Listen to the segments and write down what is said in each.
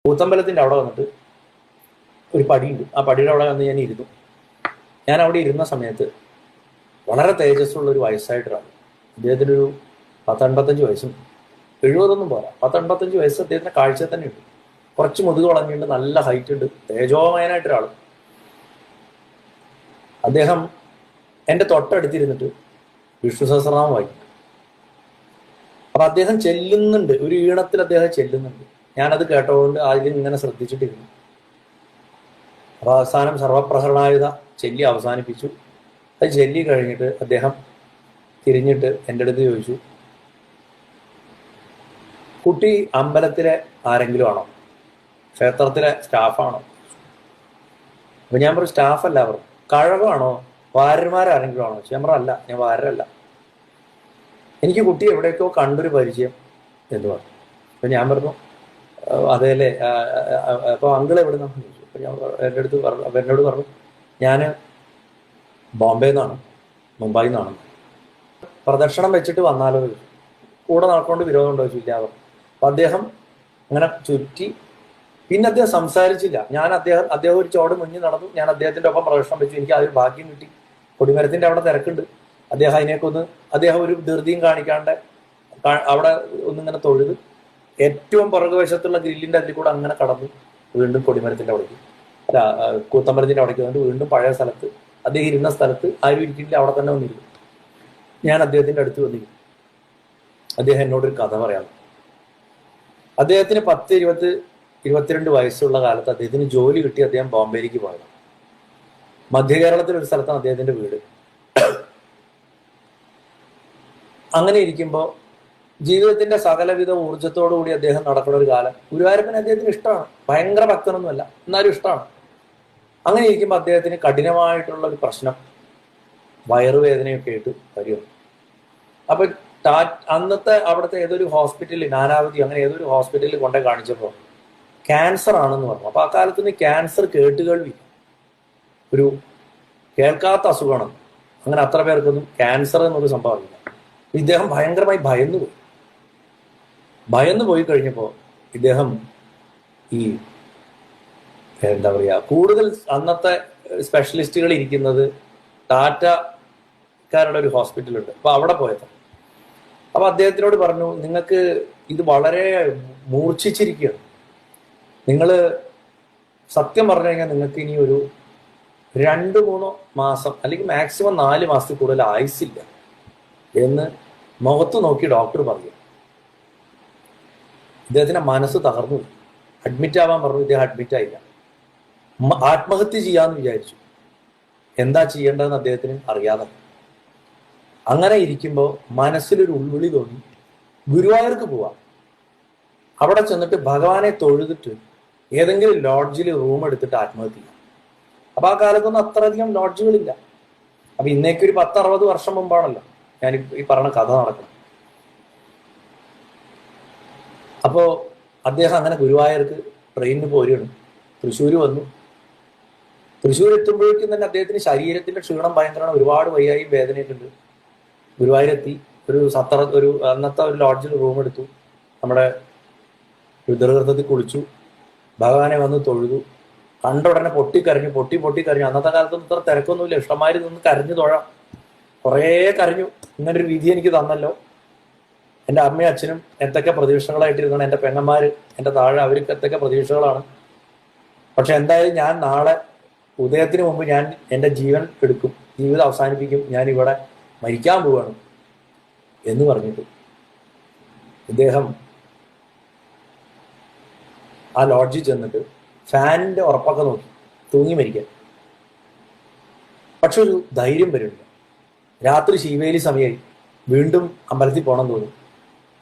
കൂത്തമ്പലത്തിൻ്റെ അവിടെ വന്നിട്ട് ഒരു പടിയുണ്ട്. ആ പടിയുടെ അവിടെ വന്ന് ഞാൻ ഇരുന്നു. ഞാൻ അവിടെ ഇരുന്ന സമയത്ത് വളരെ തേജസ്സുള്ള ഒരു വയസ്സായിട്ടൊരാൾ, അദ്ദേഹത്തിനൊരു 10-85 വയസ്സും 70 പോരാ, 10-85 വയസ്സ് അദ്ദേഹത്തിന്റെ കാഴ്ച തന്നെ ഉണ്ട്. കുറച്ച് മുതുക് വളഞ്ഞിട്ടുണ്ട്, നല്ല ഹൈറ്റ് ഉണ്ട്, തേജോമയനായിട്ടൊരാൾ. അദ്ദേഹം എൻ്റെ തൊട്ടടുത്തിരുന്നിട്ട് വിഷ്ണു സഹസ്രനാമം വായിക്കും. അപ്പൊ അദ്ദേഹം ചെല്ലുന്നുണ്ട്, ഒരു ഈണത്തിൽ അദ്ദേഹം ചെല്ലുന്നുണ്ട്. ഞാനത് കേട്ടതുകൊണ്ട് ആദ്യം ഇങ്ങനെ ശ്രദ്ധിച്ചിട്ടിരുന്നു. അപ്പൊ അവസാനം സർവപ്രഹരണായുധ ചെല്ലി അവസാനിപ്പിച്ചു. അത് ചെല്ലി കഴിഞ്ഞിട്ട് അദ്ദേഹം തിരിഞ്ഞിട്ട് എൻ്റെ അടുത്ത് ചോദിച്ചു, കുട്ടി അമ്പലത്തിലെ ആരെങ്കിലും ആണോ, ക്ഷേത്രത്തിലെ സ്റ്റാഫാണോ? അപ്പൊ ഞാൻ പറഞ്ഞു സ്റ്റാഫല്ല. പറഞ്ഞു കഴവാണോ, വാരന്മാരാരെങ്കിലും ആണോ? ഞാൻ പറഞ്ഞു അല്ല, ഞാൻ വാരല്ല. എനിക്ക് കുട്ടി എവിടേക്കോ കണ്ടൊരു പരിചയം എന്ന് പറഞ്ഞു. അപ്പൊ ഞാൻ പറഞ്ഞു അതെല്ലേ, അപ്പൊ അങ്കിൾ എവിടെ നിന്നാണ് ചോദിച്ചു. അപ്പൊ ഞാൻ എൻ്റെ അടുത്ത് പറഞ്ഞു, അപ്പൊ എന്നോട് പറഞ്ഞു ഞാൻ ബോംബെ നിന്നാണ്, മുംബൈയിൽ നിന്നാണ്. പ്രദക്ഷിണം വെച്ചിട്ട് വന്നാലോ ചോദിച്ചു. കൂടെ നടക്കൊണ്ട് വിരോധമുണ്ടോ ചോദിച്ചില്ല പറഞ്ഞു. അപ്പൊ അദ്ദേഹം അങ്ങനെ ചുറ്റി. പിന്നെ അദ്ദേഹം സംസാരിച്ചില്ല. അദ്ദേഹം ഒരു ചോട് മുന്നിൽ നടന്നു. ഞാൻ അദ്ദേഹത്തിന്റെ ഒപ്പം പ്രദക്ഷിണം വെച്ചു. എനിക്ക് അതൊരു ഭാഗ്യം കിട്ടി. കൊടിമരത്തിന്റെ അവിടെ തിരക്കുണ്ട്. അദ്ദേഹം ഒരു ധൃതിയും കാണിക്കാണ്ട് അവിടെ ഒന്നിങ്ങനെ തൊഴുത് ഏറ്റവും പുറകുവശത്തുള്ള ഗ്രില്ലിന്റെ അതിൽ കൂടെ അങ്ങനെ കടന്നു വീണ്ടും കൊടിമരത്തിന്റെ അവിടേക്ക്, അല്ല കൂത്തമ്പലത്തിന്റെ അവിടേക്ക് വന്നിട്ട് വീണ്ടും പഴയ സ്ഥലത്ത്, അദ്ദേഹം ഇരുന്ന സ്ഥലത്ത് ആരും ഇരിക്കില്ല, അവിടെ തന്നെ വന്നിരുന്നു. ഞാൻ അദ്ദേഹത്തിന്റെ അടുത്ത് വന്നിരുന്നു. അദ്ദേഹം എന്നോടൊരു കഥ പറയാം. അദ്ദേഹത്തിന് 10-22 വയസ്സുള്ള കാലത്ത് അദ്ദേഹത്തിന് ജോലി കിട്ടി. അദ്ദേഹം ബോംബെയിലേക്ക് പോയതാണ്. മധ്യ ഒരു സ്ഥലത്താണ് അദ്ദേഹത്തിന്റെ വീട്. അങ്ങനെ ഇരിക്കുമ്പോൾ ജീവിതത്തിന്റെ സകലവിധ ഊർജത്തോടുകൂടി അദ്ദേഹം നടക്കുന്ന ഒരു കാലം. ഗുരുവായൂരപ്പന് അദ്ദേഹത്തിന് ഇഷ്ടമാണ്, ഭയങ്കര ഭക്തനൊന്നുമല്ല, എന്നാലും ഇഷ്ടമാണ്. അങ്ങനെ ഇരിക്കുമ്പോൾ അദ്ദേഹത്തിന് കഠിനമായിട്ടുള്ള ഒരു പ്രശ്നം, വയറുവേദനയൊക്കെ ആയിട്ട് വരും. അപ്പൊ അന്നത്തെ അവിടുത്തെ ഏതൊരു ഹോസ്പിറ്റലിൽ, നാനാവതി അങ്ങനെ ഏതൊരു ഹോസ്പിറ്റലിൽ കൊണ്ടേ കാണിച്ചപ്പോൾ ക്യാൻസർ ആണെന്ന് പറഞ്ഞു. അപ്പൊ ആ കാലത്ത് ക്യാൻസർ കേട്ടുകേൾവി, ഒരു കേൾക്കാത്ത അസുഖമാണ്. അങ്ങനെ അത്ര പേർക്കൊന്നും ക്യാൻസർ എന്നൊരു സംഭവം അറിയില്ല. ഇദ്ദേഹം ഭയങ്കരമായി ഭയന്നു പോയി കഴിഞ്ഞപ്പോൾ ഇദ്ദേഹം ഈ എന്താ പറയുക, കൂടുതൽ അന്നത്തെ സ്പെഷ്യലിസ്റ്റുകൾ ഇരിക്കുന്നത് ടാറ്റക്കാരുടെ ഒരു ഹോസ്പിറ്റലുണ്ട്. അപ്പൊ അവിടെ പോയത്. അപ്പൊ അദ്ദേഹത്തിനോട് പറഞ്ഞു, നിങ്ങൾക്ക് ഇത് വളരെ മൂർച്ഛിച്ചിരിക്കുകയാണ്, നിങ്ങൾ സത്യം പറഞ്ഞു കഴിഞ്ഞാൽ നിങ്ങൾക്ക് ഇനി ഒരു 2-3 മാസം അല്ലെങ്കിൽ മാക്സിമം 4 മാസത്തിൽ കൂടുതൽ ആയുസില്ല എന്ന് മുഖത്ത് നോക്കി ഡോക്ടർ പറഞ്ഞു. ഇദ്ദേഹത്തിന്റെ മനസ്സ് തകർന്നു. അഡ്മിറ്റ് ആവാൻ പറഞ്ഞു. ഇദ്ദേഹം അഡ്മിറ്റ് ആയില്ല. ആത്മഹത്യ ചെയ്യാന്ന് വിചാരിച്ചു. എന്താ ചെയ്യേണ്ടതെന്ന് അദ്ദേഹത്തിന് അറിയാതെ. അങ്ങനെ ഇരിക്കുമ്പോൾ മനസ്സിലൊരു ഉൾവിളി തോന്നി, ഗുരുവായൂർക്ക് പോവാം, അവിടെ ചെന്നിട്ട് ഭഗവാനെ തൊഴുതിട്ട് ഏതെങ്കിലും ലോഡ്ജിൽ റൂം എടുത്തിട്ട് ആത്മഹത്യ ചെയ്യാം. അപ്പൊ ആ കാലത്തൊന്നും അത്രയധികം ലോഡ്ജുകളില്ല. അപ്പൊ ഇന്നേക്ക് ഒരു 10-60 വർഷം മുമ്പാണല്ലോ ഞാൻ ഈ പറഞ്ഞ കഥ നടക്കണം. അപ്പോ അദ്ദേഹം അങ്ങനെ ഗുരുവായൂർക്ക് ട്രെയിനിന് പോരുകയാണ്. തൃശ്ശൂർ വന്നു. തൃശ്ശൂർ എത്തുമ്പോഴേക്കും തന്നെ അദ്ദേഹത്തിന് ശരീരത്തിന്റെ ക്ഷീണം ഭയങ്കരമാണ്, ഒരുപാട് വയ്യായും വേദനയൊക്കെ ഉണ്ട്. ഗുരുവായൂരെത്തി ഒരു അന്നത്തെ ഒരു ലോഡ്ജിൽ റൂം എടുത്തു. നമ്മുടെ രുദ്രകൃതത്തിൽ കുളിച്ചു, ഭഗവാനെ വന്ന് തൊഴുതു. കണ്ട ഉടനെ പൊട്ടിക്കരഞ്ഞു. അന്നത്തെ കാലത്തൊന്നും ഇത്ര തിരക്കൊന്നുമില്ല, ഇഷ്ടമാതിരി നിന്ന് കരഞ്ഞു തൊഴാം. കുറേ കരഞ്ഞു. ഇങ്ങനൊരു വിധി എനിക്ക് തന്നല്ലോ. എൻ്റെ അമ്മയും അച്ഛനും എന്തൊക്കെ പ്രതീക്ഷകളായിട്ടിരുന്നാണ്, എൻ്റെ പെങ്ങന്മാര് എൻ്റെ താഴെ, അവർക്ക് എന്തൊക്കെ പ്രതീക്ഷകളാണ്. പക്ഷെ എന്തായാലും ഞാൻ നാളെ ഉദയത്തിന് മുമ്പ് ഞാൻ എൻ്റെ ജീവൻ എടുക്കും, ജീവിതം അവസാനിപ്പിക്കും, ഞാൻ ഇവിടെ മരിക്കാൻ പോവാണ് എന്ന് പറഞ്ഞിട്ട് ഇദ്ദേഹം ആ ലോഡ്ജിൽ ചെന്നിട്ട് ഫാനിന്റെ ഉറപ്പൊക്കെ നോക്കി തൂങ്ങി മരിക്കാൻ. പക്ഷെ ഒരു ധൈര്യം വരുന്നില്ല. രാത്രി ശീവേലി സമയമായി. വീണ്ടും അമ്പലത്തിൽ പോകണം തോന്നി.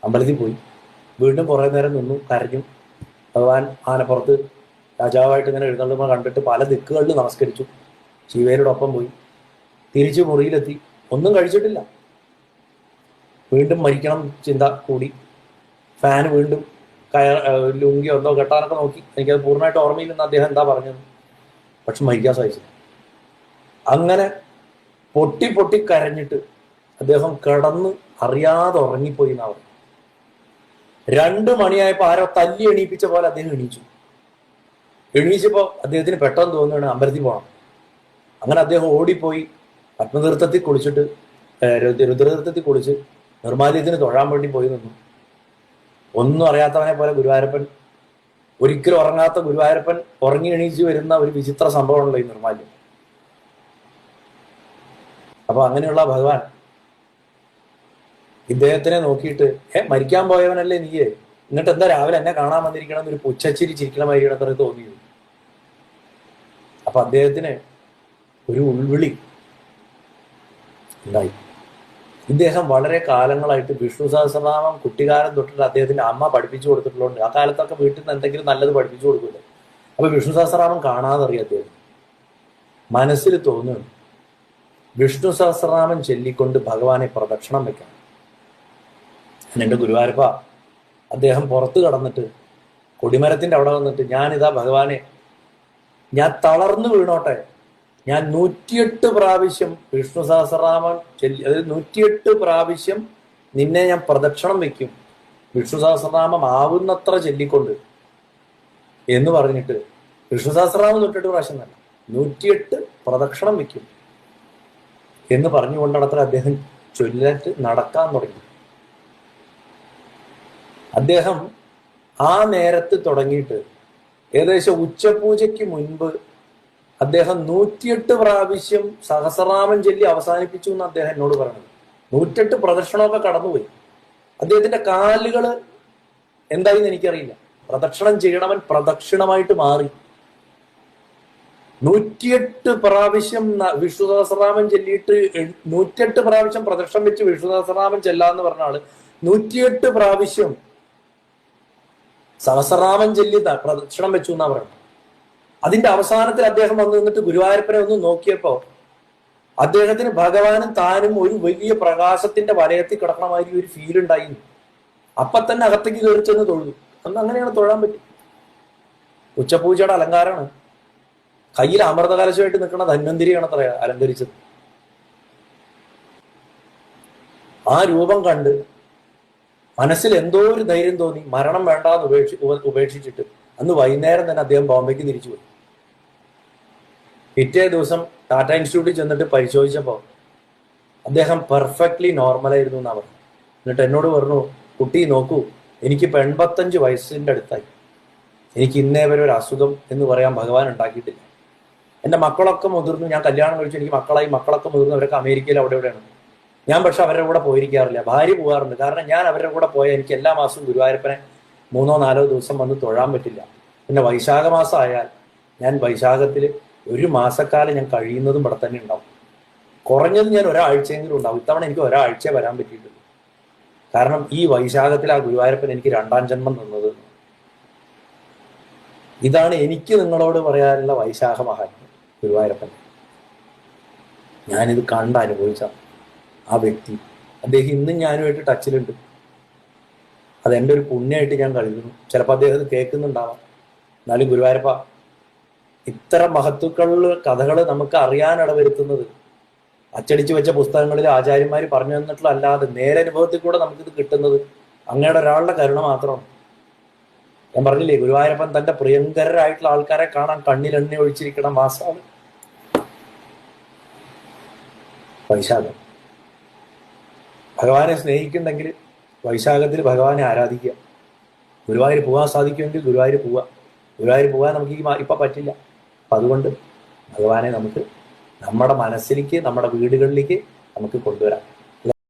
അമ്പലത്തിൽ പോയി. വീണ്ടും കുറേ നേരം നിന്നു, കരഞ്ഞു. ഭഗവാൻ ആനപ്പുറത്ത് രാജാവായിട്ട് ഇങ്ങനെ എഴുന്നള്ളുമ്പോൾ കണ്ടിട്ട് പല ദിക്കുകളിൽ നമസ്കരിച്ചു. ശിവേലിയുടെ ഒപ്പം പോയി. തിരിച്ചു മുറിയിലെത്തി. ഒന്നും കഴിച്ചിട്ടില്ല. വീണ്ടും മരിക്കണം ചിന്ത കൂടി. ഫാന് വീണ്ടും ലുങ്കിയോ എന്തോ കെട്ടാനൊക്കെ നോക്കി. എനിക്കത് പൂർണ്ണമായിട്ട് ഓർമ്മയില്ലെന്ന് അദ്ദേഹം എന്താ പറഞ്ഞത്. പക്ഷെ മരിക്കാൻ സാധിച്ചില്ല. അങ്ങനെ പൊട്ടി കരഞ്ഞിട്ട് അദ്ദേഹം കിടന്ന് അറിയാതെ ഉറങ്ങിപ്പോയി എന്നാ പറഞ്ഞു. 2 മണിയായപ്പോൾ ആരോ തല്ലി എണീപ്പിച്ച പോലെ അദ്ദേഹം എണീച്ചു. എണീച്ചപ്പോൾ അദ്ദേഹത്തിന് പെട്ടെന്ന് തോന്നുകയാണ് അമ്പലത്തിൽ പോകണം. അങ്ങനെ അദ്ദേഹം ഓടിപ്പോയി പത്മതീർത്ഥത്തിൽ കുളിച്ചിട്ട് രുദ്രതീർത്ഥത്തിൽ കുളിച്ച് നിർമ്മാല്യത്തിന് തൊഴാൻ വേണ്ടി പോയി നിന്നു. ഒന്നും അറിയാത്തവനെ പോലെ ഗുരുവായൂരപ്പൻ, ഒരിക്കലും ഉറങ്ങാത്ത ഗുരുവായൂരപ്പൻ ഉറങ്ങി എണീച്ച് വരുന്ന ഒരു വിചിത്ര സംഭവമാണല്ലോ ഈ നിർമ്മാല്യം. അപ്പൊ അങ്ങനെയുള്ള ഭഗവാൻ ഇദ്ദേഹത്തിനെ നോക്കിയിട്ട് മരിക്കാൻ പോയവനല്ലേ നീയേ, എന്നിട്ട് എന്താ രാവിലെ എന്നെ കാണാൻ വന്നിരിക്കണം എന്നൊരു പുച്ഛച്ചിരി ചിരിക്കണമായിരിക്കണം അത്ര തോന്നിയത്. അപ്പൊ അദ്ദേഹത്തിന് ഒരു ഉൾവിളി ഉണ്ടായി. ഇദ്ദേഹം വളരെ കാലങ്ങളായിട്ട് വിഷ്ണു സഹസ്രനാമം കുട്ടിക്കാലം തൊട്ടിട്ട് അദ്ദേഹത്തിന്റെ അമ്മ പഠിപ്പിച്ചു കൊടുത്തിട്ടുള്ളതുകൊണ്ട് ആ കാലത്തൊക്കെ വീട്ടിൽ നിന്ന് എന്തെങ്കിലും നല്ലത് പഠിപ്പിച്ചു കൊടുക്കില്ല. അപ്പൊ വിഷ്ണു സഹസ്രനാമം കാണാതറിയാം അദ്ദേഹം. മനസ്സിൽ തോന്നുന്നു വിഷ്ണു സഹസ്രനാമം ചൊല്ലിക്കൊണ്ട് ഭഗവാനെ പ്രദക്ഷിണം വെക്കണം. എൻ്റെ ഗുരുവായൂരപ്പ, അദ്ദേഹം പുറത്ത് കടന്നിട്ട് കൊടിമരത്തിന്റെ അവിടെ വന്നിട്ട്, ഞാനിതാ ഭഗവാനെ, ഞാൻ തളർന്നു വീണോട്ടെ, ഞാൻ 108 പ്രാവശ്യം വിഷ്ണു സഹസ്രനാമം ചൊല്ലി, അതായത് 108 പ്രാവശ്യം നിന്നെ ഞാൻ പ്രദക്ഷിണം വെക്കും, വിഷ്ണു സഹസ്രനാമം ആവുന്നത്ര ചൊല്ലിക്കൊണ്ട് എന്ന് പറഞ്ഞിട്ട്, വിഷ്ണു സഹസ്രനാമം 108 പ്രാവശ്യം തന്നെ 108 പ്രദക്ഷിണം വെക്കും എന്ന് പറഞ്ഞുകൊണ്ടത്ര അദ്ദേഹം ചൊല്ലിട്ട് നടക്കാൻ തുടങ്ങി. അദ്ദേഹം ആ നേരത്ത് തുടങ്ങിയിട്ട് ഏകദേശം ഉച്ചപൂജയ്ക്ക് മുൻപ് അദ്ദേഹം 108 പ്രാവശ്യം സഹസ്രനാമം ചൊല്ലി അവസാനിപ്പിച്ചു എന്ന് അദ്ദേഹം എന്നോട് പറഞ്ഞത്. 108 പ്രദക്ഷിണമൊക്കെ കടന്നുപോയി. അദ്ദേഹത്തിന്റെ കാലുകൾ എന്തായെന്ന് എനിക്കറിയില്ല. പ്രദക്ഷിണം ചെയ്യണവൻ പ്രദക്ഷിണമായിട്ട് മാറി. 108 പ്രാവശ്യം വിഷ്ണു സഹസ്രനാമം ചൊല്ലിയിട്ട് 108 പ്രാവശ്യം പ്രദക്ഷിണം വെച്ച് വിഷ്ണു സഹസ്രനാമം ചെല്ലാന്ന് പറഞ്ഞ ആള് 108 പ്രാവശ്യം സഹസ്രനാമം ചൊല്ലി പ്രദക്ഷിണം വെച്ചു എന്നാ പറയുന്നത്. അതിന്റെ അവസാനത്തിൽ അദ്ദേഹം വന്നു നിന്നിട്ട് ഗുരുവായൂരപ്പനെ ഒന്ന് നോക്കിയപ്പോ അദ്ദേഹത്തിന് ഭഗവാനും താനും ഒരു വലിയ പ്രകാശത്തിന്റെ വലയത്തിൽ കിടക്കണമാതിരി ഒരു ഫീൽ ഉണ്ടായിരുന്നു. അപ്പൊ തന്നെ അകത്തേക്ക് കയറി ചെന്ന് തൊഴുതു. അന്ന് അങ്ങനെയാണ് തൊഴാൻ പറ്റും. ഉച്ചപൂജയുടെ അലങ്കാരമാണ്. കയ്യിൽ അമൃതകലശമായിട്ട് നിൽക്കുന്ന ധന്വന്തിരിയാണ് അത്ര അലങ്കരിച്ചത്. ആ രൂപം കണ്ട് മനസ്സിൽ എന്തോ ഒരു ധൈര്യം തോന്നി. മരണം വേണ്ടാന്ന് ഉപേക്ഷിച്ചിട്ട് അന്ന് വൈകുന്നേരം തന്നെ അദ്ദേഹം ബോംബെക്ക് തിരിച്ചു പോയി. പിറ്റേ ദിവസം ടാറ്റ ഇൻസ്റ്റിറ്റ്യൂട്ടിൽ ചെന്നിട്ട് പരിശോധിച്ചപ്പോൾ അദ്ദേഹം പെർഫെക്റ്റ്ലി നോർമലായിരുന്നു എന്നാ പറഞ്ഞു. എന്നിട്ട് എന്നോട് പറഞ്ഞു, കുട്ടി നോക്കൂ, എനിക്കിപ്പോൾ 85 വയസ്സിന്റെ അടുത്തായി, എനിക്ക് ഇന്നേ വരെ ഒരു അസുഖം എന്ന് പറയാൻ ഭഗവാൻ ഉണ്ടാക്കിയിട്ടില്ല. എൻ്റെ മക്കളൊക്കെ മുതിർന്നു, ഞാൻ കല്യാണം കഴിച്ചു, എനിക്ക് മക്കളായി, മക്കളൊക്കെ മുതിർന്നു, അവരൊക്കെ അമേരിക്കയിൽ അവിടെ എവിടെയാണ്. ഞാൻ പക്ഷെ അവരുടെ കൂടെ പോയിരിക്കാറില്ല, ഭാര്യ പോകാറുണ്ട്. കാരണം ഞാൻ അവരുടെ കൂടെ പോയാൽ എനിക്ക് എല്ലാ മാസവും ഗുരുവായൂരപ്പനെ 3-4 ദിവസം വന്ന് തൊഴാൻ പറ്റില്ല. പിന്നെ വൈശാഖ മാസം ആയാൽ ഞാൻ വൈശാഖത്തിൽ ഒരു മാസക്കാലം ഞാൻ കഴിയുന്നതും ഇവിടെ തന്നെ ഉണ്ടാവും. കുറഞ്ഞത് ഞാൻ ഒരാഴ്ചയെങ്കിലും ഉണ്ടാവും. ഇത്തവണ എനിക്ക് ഒരാഴ്ച വരാൻ പറ്റിയിട്ടുണ്ട്. കാരണം ഈ വൈശാഖത്തിൽ ആ ഗുരുവായൂരപ്പൻ എനിക്ക് 2ാം ജന്മം തന്നത്. ഇതാണ് എനിക്ക് നിങ്ങളോട് പറയാനുള്ള വൈശാഖ മഹാത്മ്യം ഗുരുവായൂരപ്പൻ. ഞാനിത് കണ്ട് അനുഭവിച്ച ആ വ്യക്തി, അദ്ദേഹം ഇന്നും ഞാനുമായിട്ട് ടച്ചിലുണ്ട്. അതെൻ്റെ ഒരു പുണ്യമായിട്ട് ഞാൻ കരുതുന്നു. ചിലപ്പോൾ അദ്ദേഹം ഇത് കേൾക്കുന്നുണ്ടാവാം. എന്നാലും ഗുരുവായൂരപ്പ, ഇത്തരം മഹത്തുക്കളുടെ കഥകൾ നമുക്ക് അറിയാൻ ഇടവരുത്തുന്നത് അച്ചടിച്ചു വെച്ച പുസ്തകങ്ങളിൽ ആചാര്യന്മാർ പറഞ്ഞു തന്നിട്ടുള്ള അല്ലാതെ നേരെ അനുഭവത്തിൽ കൂടെ നമുക്കിത് കിട്ടുന്നത് അങ്ങയുടെ ഒരാളുടെ കരുണ മാത്രമാണ്. ഞാൻ പറഞ്ഞില്ലേ, ഗുരുവായൂരപ്പൻ തന്റെ പ്രിയങ്കരായിട്ടുള്ള ആൾക്കാരെ കാണാൻ കണ്ണിലെണ്ണ ഒഴിച്ചിരിക്കുന്ന മാസമാണ് വൈശാഖം. ഭഗവാനെ സ്നേഹിക്കുന്നുണ്ടെങ്കിൽ വൈശാഖത്തിൽ ഭഗവാനെ ആരാധിക്കുക. ഗുരുവായൂർ പോകാൻ സാധിക്കുമെങ്കിൽ ഗുരുവായൂർ പോവുക. ഗുരുവായൂർ പോകാൻ നമുക്ക് ഇപ്പം പറ്റില്ല. അപ്പം അതുകൊണ്ട് ഭഗവാനെ നമുക്ക് നമ്മുടെ മനസ്സിലേക്ക്, നമ്മുടെ വീടുകളിലേക്ക് നമുക്ക് കൊണ്ടുവരാം.